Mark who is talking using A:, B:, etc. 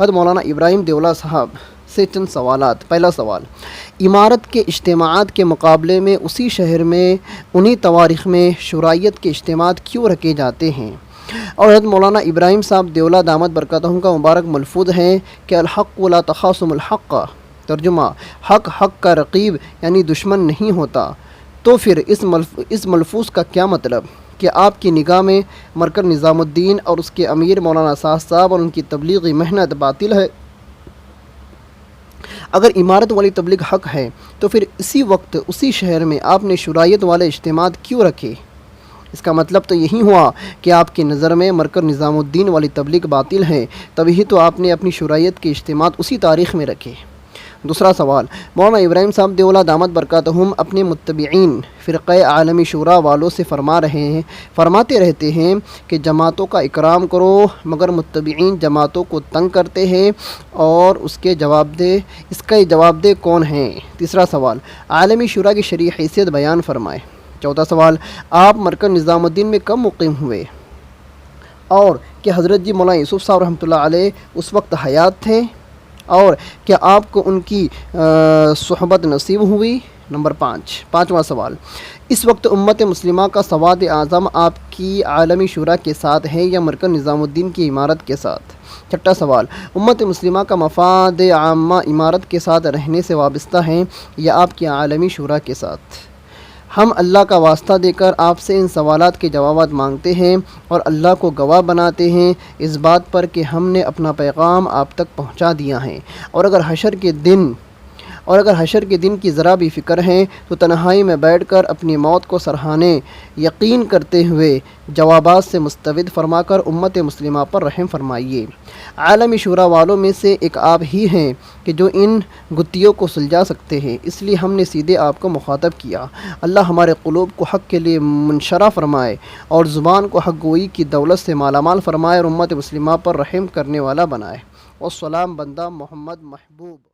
A: حضرت مولانا ابراہیم دیولہ صاحب سے چند سوالات۔ پہلا سوال، امارت کے اجتماعات کے مقابلے میں اسی شہر میں انہی تواریخ میں شرائط کے اجتماعات کیوں رکھے جاتے ہیں؟ اور حضرت مولانا ابراہیم صاحب دیولہ دامت برکاتہم کا مبارک ملفوظ ہے کہ الحق لا تخاصم الحق، ترجمہ حق کا رقیب یعنی دشمن نہیں ہوتا۔ تو پھر اس ملفوظ کا کیا مطلب کہ آپ کی نگاہ میں مرکز نظام الدین اور اس کے امیر مولانا سعد صاحب اور ان کی تبلیغی محنت باطل ہے؟ اگر امارت والی تبلیغ حق ہے تو پھر اسی وقت اسی شہر میں آپ نے شرائط والے اجتماعات کیوں رکھے؟ اس کا مطلب تو یہی ہوا کہ آپ کی نظر میں مرکز نظام الدین والی تبلیغ باطل ہے، تبھی تو آپ نے اپنی شرائط کے اجتماعات اسی تاریخ میں رکھے۔ دوسرا سوال، مولانا ابراہیم صاحب دیولہ دامت برکاتہم اپنے متبعین فرقہ عالمی شورا والوں سے فرماتے رہتے ہیں کہ جماعتوں کا اکرام کرو، مگر متبعین جماعتوں کو تنگ کرتے ہیں اور اس کا جواب دہ کون ہیں؟ تیسرا سوال، عالمی شورا کی شرعی حیثیت بیان فرمائے۔ چوتھا سوال، آپ مرکز نظام الدین میں کب مقیم ہوئے اور کہ حضرت جی مولانا یوسف صاحب رحمۃ اللہ علیہ اس وقت حیات تھے اور کیا آپ کو ان کی صحبت نصیب ہوئی؟ نمبر 5واں سوال، اس وقت امت مسلمہ کا سواد اعظم آپ کی عالمی شورا کے ساتھ ہے یا مرکز نظام الدین کی امارت کے ساتھ؟ چھٹا سوال، امت مسلمہ کا مفاد عامہ امارت کے ساتھ رہنے سے وابستہ ہیں یا آپ کی عالمی شورا کے ساتھ؟ ہم اللہ کا واسطہ دے کر آپ سے ان سوالات کے جوابات مانگتے ہیں اور اللہ کو گواہ بناتے ہیں اس بات پر کہ ہم نے اپنا پیغام آپ تک پہنچا دیا ہے، اور اگر حشر کے دن کی ذرا بھی فکر ہے تو تنہائی میں بیٹھ کر اپنی موت کو سرہانے یقین کرتے ہوئے جوابات سے مستفید فرما کر امت مسلمہ پر رحم فرمائیے۔ عالمی شورا والوں میں سے ایک آپ ہی ہیں کہ جو ان گتھیوں کو سلجھا سکتے ہیں، اس لیے ہم نے سیدھے آپ کو مخاطب کیا۔ اللہ ہمارے قلوب کو حق کے لیے منشرح فرمائے اور زبان کو حق گوئی کی دولت سے مالا مال فرمائے اور امت مسلمہ پر رحم کرنے والا بنائے۔ والسلام بندہ محمد محبوب۔